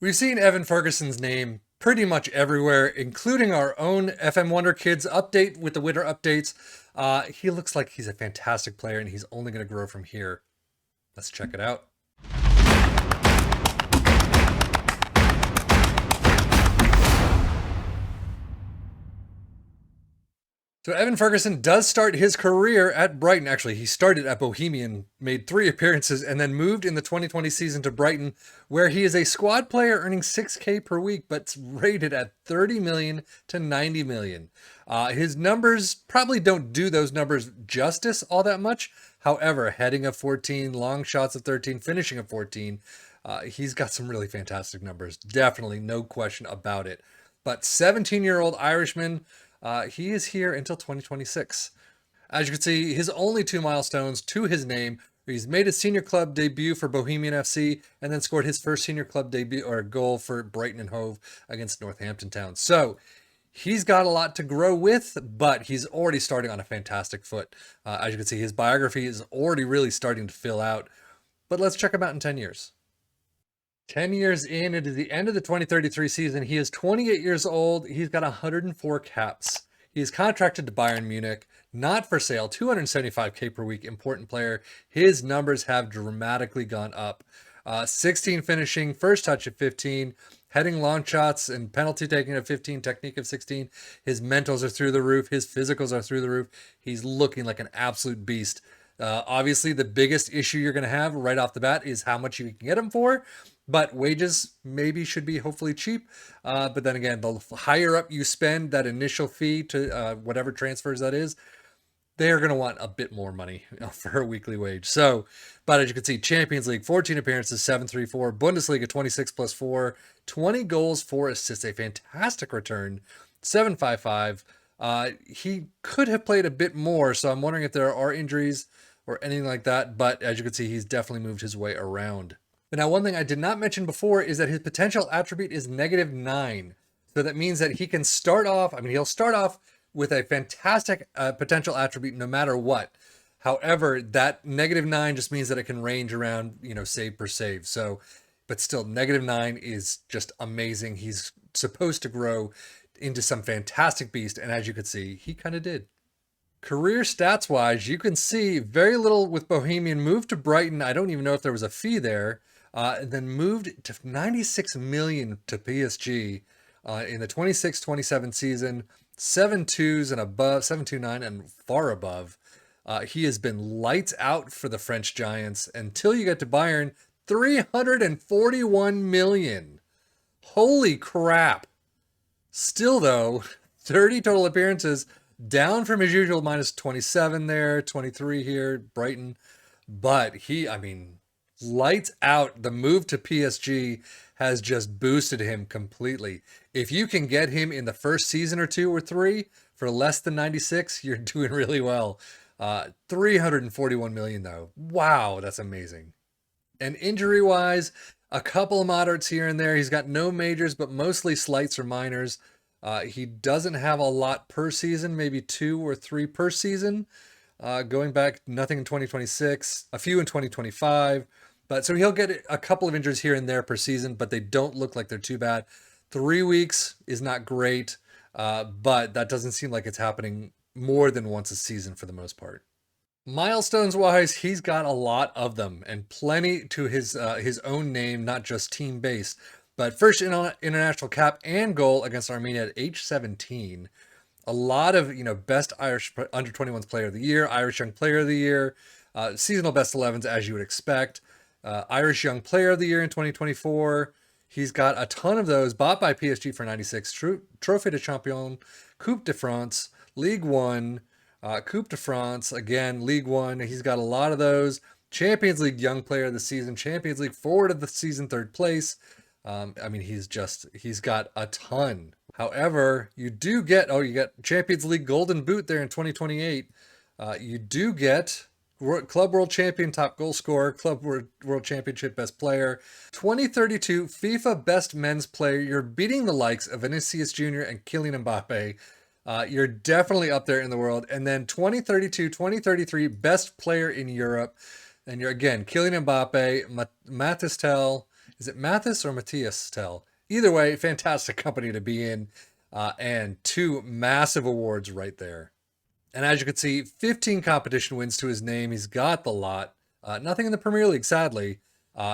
We've seen Evan Ferguson's name pretty much everywhere, including our own FM Wonder Kids update with the winter updates. He looks like he's a fantastic player and he's only going to grow from here. Let's check it out. So Evan Ferguson does start his career at Brighton. Actually, he started at Bohemian, made 3 appearances, and then moved in the 2020 season to Brighton, where he is a squad player earning 6K per week, but rated at 30 million to 90 million. His numbers probably don't do those numbers justice all that much. However, heading of 14, long shots of 13, finishing of 14, he's got some really fantastic numbers. Definitely, no question about it. But 17-year-old Irishman, he is here until 2026. As you can see, his only 2 milestones to his name. He's made his senior club debut for Bohemian FC and then scored his first senior club debut or goal for Brighton and Hove against Northampton Town. So he's got a lot to grow with, but he's already starting on a fantastic foot. As you can see, his biography is already really starting to fill out. But let's check him out in 10 years. 10 years in, it is the end of the 2033 season. He is 28 years old. He's got 104 caps. He's contracted to Bayern Munich, not for sale, 275K per week, important player. His numbers have dramatically gone up. 16 finishing, first touch at 15, heading long shots and penalty taking of 15, technique of 16. His mentals are through the roof. His physicals are through the roof. He's looking like an absolute beast. Obviously, the biggest issue you're going to have right off the bat is how much you can get him for. But wages maybe should be hopefully cheap. But then again, the higher up you spend that initial fee to whatever transfers that is, they're going to want a bit more money for a weekly wage. So, but as you can see, Champions League, 14 appearances, 734. Bundesliga, 26 plus 4. 20 goals, 4 assists. A fantastic return, 755. He could have played a bit more, so I'm wondering if there are injuries or anything like that. But as you can see, he's definitely moved his way around. But now, one thing I did not mention before is that his potential attribute is -9. So that means that he can start off, he'll start off with a fantastic potential attribute no matter what. However, that -9 just means that it can range around, save per save. So, but still, -9 is just amazing. He's supposed to grow into some fantastic beast. And as you can see, he kind of did. Career stats wise, you can see very little with Bohemian. Moved to Brighton. I don't even know if there was a fee there. And then moved to 96 million to PSG in the 26-27 season, 7.2s and above, 7.29 and far above. He has been lights out for the French Giants until you get to Bayern, 341 million. Holy crap. Still though, 30 total appearances, down from his usual -27 there, 23 here, Brighton. But lights out. The move to PSG has just boosted him completely. If you can get him in the first season or 2 or 3 for less than 96, you're doing really well. 341 million though. Wow, that's amazing. And injury wise, a couple of moderates here and there. He's got no majors, but mostly slights or minors. He doesn't have a lot per season, maybe 2 or 3 per season. Going back, nothing in 2026, a few in 2025. But so he'll get a couple of injuries here and there per season, but they don't look like they're too bad. 3 weeks is not great, but that doesn't seem like it's happening more than once a season for the most part. Milestones wise, he's got a lot of them and plenty to his own name, not just team based. But first international cap and goal against Armenia at age 17. A lot of best Irish under 21s player of the year, Irish young player of the year, seasonal best 11s as you would expect. Irish Young Player of the Year in 2024. He's got a ton of those, bought by PSG for 96. Trophée de Champion, Coupe de France, League One, Coupe de France, again, League One. He's got a lot of those. Champions League Young Player of the Season, Champions League Forward of the Season, 3rd place. He's got a ton. However, you get Champions League Golden Boot there in 2028. You do get Club World Champion, top goal scorer, Club World Championship best player, 2032 FIFA best men's player. You're beating the likes of Vinicius Jr. and Kylian Mbappe. You're definitely up there in the world. And then 2032, 2033 best player in Europe. And you're again, Kylian Mbappe, Matistel, Is it Mathis or Matthias Tell? Either way, fantastic company to be in, and 2 massive awards right there. And as you can see, 15 competition wins to his name. He's got the lot. Nothing in the Premier League, sadly.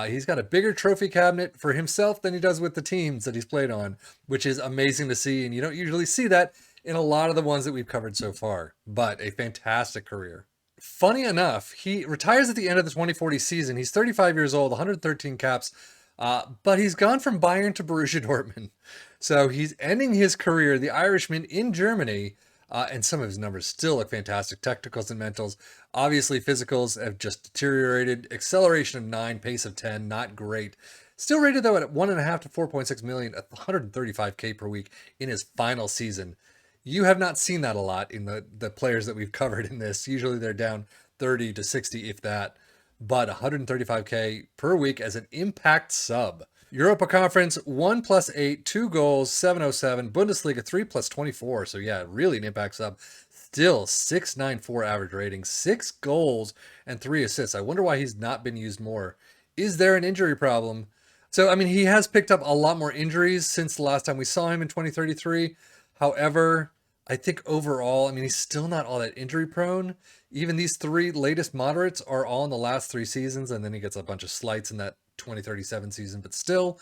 He's got a bigger trophy cabinet for himself than he does with the teams that he's played on, which is amazing to see. And you don't usually see that in a lot of the ones that we've covered so far, but a fantastic career. Funny enough, he retires at the end of the 2040 season. He's 35 years old, 113 caps, but he's gone from Bayern to Borussia Dortmund. So he's ending his career, the Irishman, in Germany. And some of his numbers still look fantastic. Technicals and mentals. Obviously, physicals have just deteriorated. Acceleration of 9, pace of 10, not great. Still rated, though, at 1.5 to 4.6 million, at 135K per week in his final season. You have not seen that a lot in the players that we've covered in this. Usually they're down 30 to 60, if that. But 135K per week as an impact sub. Europa Conference, 1+8, 2 goals, 707. Bundesliga, 3+24. So yeah, really an impact sub. Still 694 average rating, 6 goals and 3 assists. I wonder why he's not been used more. Is there an injury problem? So, I mean, he has picked up a lot more injuries since the last time we saw him in 2033. However, I think overall, I mean, he's still not all that injury prone. Even these 3 latest moderates are all in the last 3 seasons, and then he gets a bunch of slights in that 2037 season, but still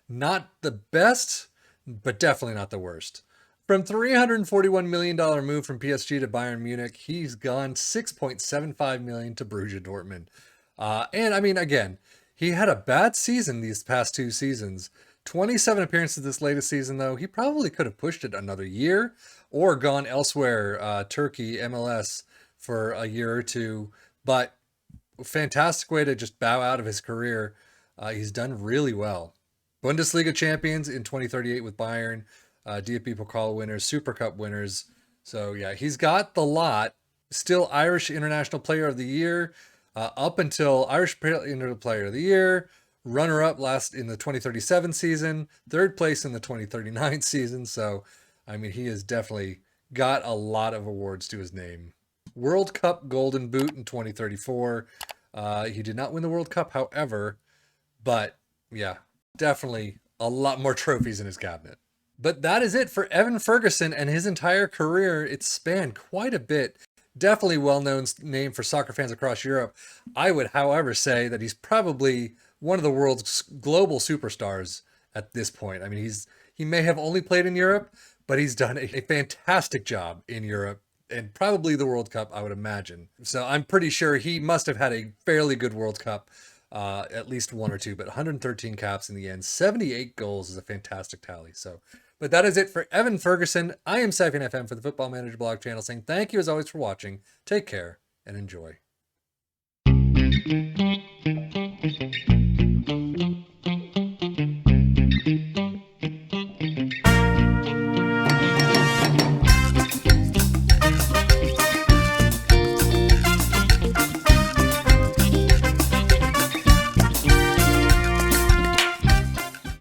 not the best, but definitely not the worst. From $341 million move from PSG to Bayern Munich, he's gone $6.75 million to Borussia Dortmund. And I mean, again, he had a bad season these past 2 seasons. 27 appearances this latest season, though. He probably could have pushed it another year or gone elsewhere, Turkey, MLS, for a year or 2. But fantastic way to just bow out of his career. He's done really well. Bundesliga champions in 2038 with Bayern, DFB Pokal winners, Super Cup winners. So yeah, he's got the lot. Still Irish International Player of the Year, up until Irish International Player of the Year, runner-up last in the 2037 season, 3rd place in the 2039 season. So, I mean, he has definitely got a lot of awards to his name. World Cup Golden Boot in 2034. He did not win the World Cup, however, but yeah, definitely a lot more trophies in his cabinet. But that is it for Evan Ferguson and his entire career. It's spanned quite a bit. Definitely well-known name for soccer fans across Europe. I would, however, say that he's probably one of the world's global superstars at this point. I mean, he may have only played in Europe, but he's done a fantastic job in Europe and probably the World Cup, I would imagine. So I'm pretty sure he must have had a fairly good World Cup, at least 1 or 2, but 113 caps in the end. 78 goals is a fantastic tally. So, but that is it for Evan Ferguson. I am Sefian FM for the Football Manager blog channel, saying thank you as always for watching. Take care and enjoy.